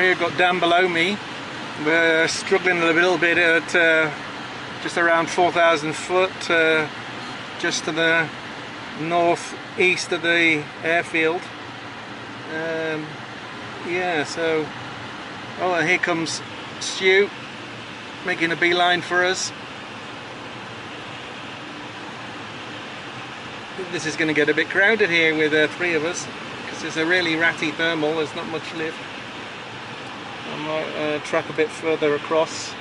here got Dan below me. We're struggling a little bit at just around 4,000 foot, just to the northeast of the airfield. Yeah, so oh, and here comes Stu making a beeline for us. I think this is going to get a bit crowded here with three of us, because it's a really ratty thermal. There's not much lift. I might track a bit further across.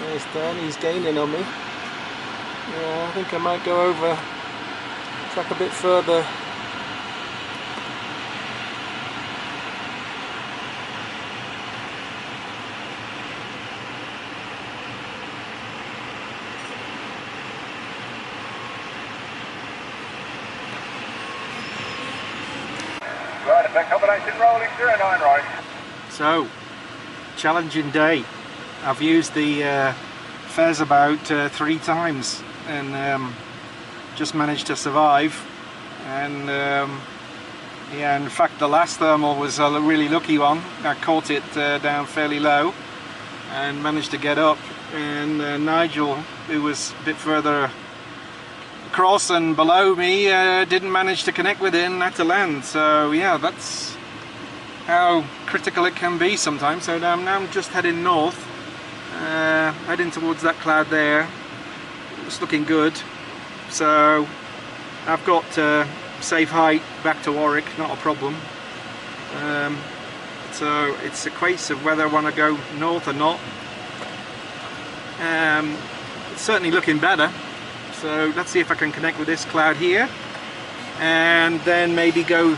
There's Dan, he's gaining on me. Yeah, I think I might go over, track a bit further. Right, effect combination rolling 09 right. So, challenging day. I've used the fez about 3 times and just managed to survive. And yeah, in fact the last thermal was a really lucky one. I caught it down fairly low and managed to get up, and Nigel, who was a bit further across and below me, didn't manage to connect with it and had to land. So yeah, that's how critical it can be sometimes. So now I'm just heading north, heading towards that cloud there. It's looking good. So I've got safe height back to Warwick, not a problem. So it's a case of whether I want to go north or not. It's certainly looking better. So let's see if I can connect with this cloud here, and then maybe go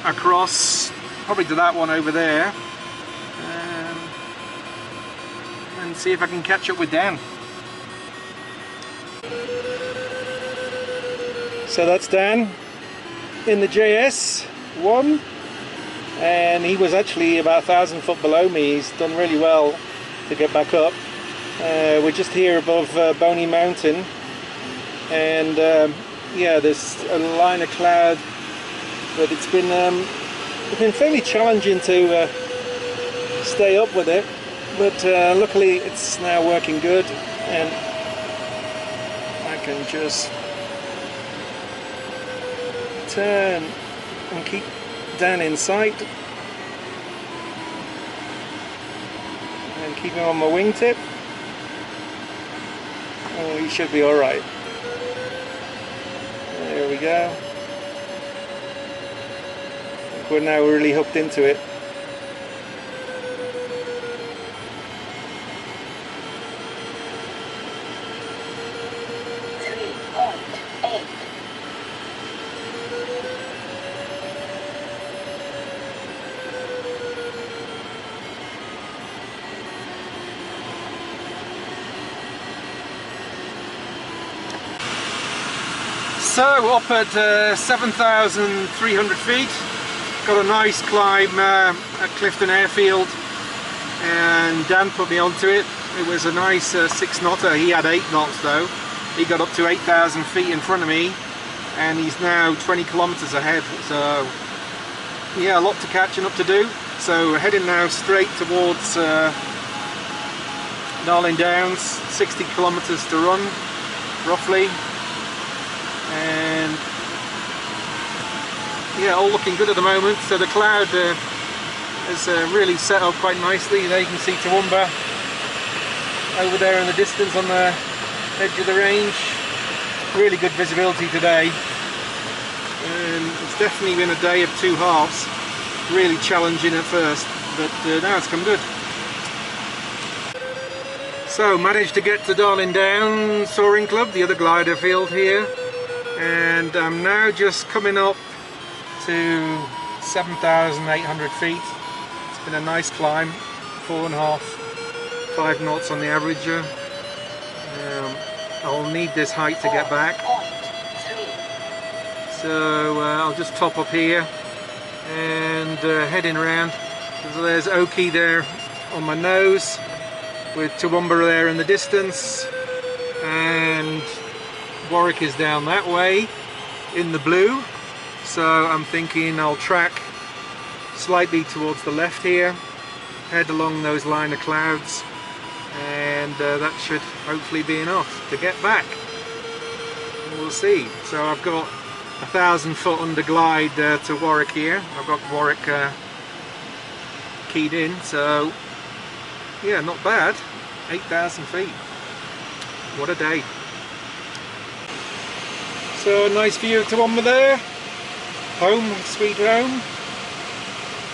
across, probably to that one over there, and see if I can catch up with Dan. So that's Dan in the JS1, and he was actually about 1,000 foot below me. He's done really well to get back up. We're just here above Boney Mountain, and yeah, there's a line of cloud, but it's been fairly challenging to stay up with it, but luckily it's now working good, and I can just turn and keep Dan in sight and keep him on my wingtip. Oh, he should be alright. There we go. I think we're now really hooked into it. So up at 7,300 feet, got a nice climb at Clifton Airfield, and Dan put me onto it. It was a nice 6 knotter. He had 8 knots though. He got up to 8,000 feet in front of me, and he's now 20 kilometers ahead. So yeah, a lot to catch and up to do. So we're heading now straight towards Darling Downs, 60 kilometers to run roughly. And yeah, all looking good at the moment. So the cloud is really set up quite nicely. There you can see Toowoomba over there in the distance on the edge of the range. Really good visibility today, and it's definitely been a day of 2 halves. Really challenging at first, but now it's come good. So managed to get to Darling Downs Soaring Club, the other glider field here, and I'm now just coming up to 7,800 feet. It's been a nice climb, 4.5, 5 knots on the averager. I'll need this height to get back. So I'll just top up here and heading around. So there's Oki there on my nose with Toowoomba there in the distance, and Warwick is down that way in the blue. So I'm thinking I'll track slightly towards the left here, head along those line of clouds, and that should hopefully be enough to get back. And we'll see. So I've got 1,000 foot under glide to Warwick here. I've got Warwick keyed in, so yeah, not bad. 8,000 feet. What a day. So a nice view of Toowoomba there. Home, sweet home.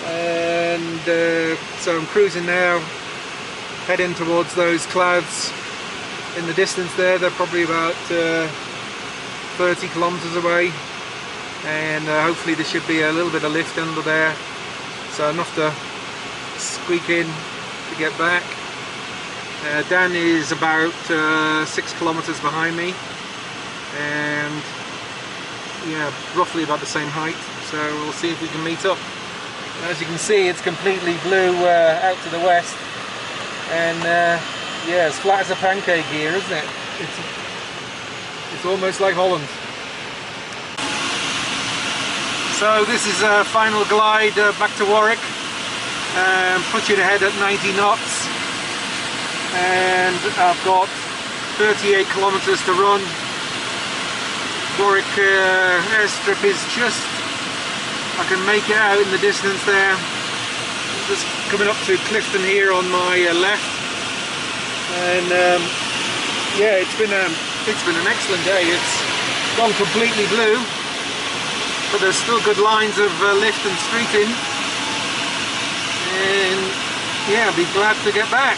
And so I'm cruising now, heading towards those clouds in the distance there. They're probably about 30 kilometers away, and hopefully there should be a little bit of lift under there, so enough to squeak in to get back. Dan is about 6 kilometers behind me, and yeah, roughly about the same height, so we'll see if we can meet up. As you can see, it's completely blue out to the west, and yeah, as flat as a pancake here, isn't it? It's almost like Holland. So this is a final glide back to Warwick, pushing ahead at 90 knots, and I've got 38 kilometers to run. Warwick airstrip is just, I can make it out in the distance there. Just coming up to Clifton here on my left, and yeah, it's been an excellent day. It's gone completely blue, but there's still good lines of lift and streaking, and yeah, I'll be glad to get back.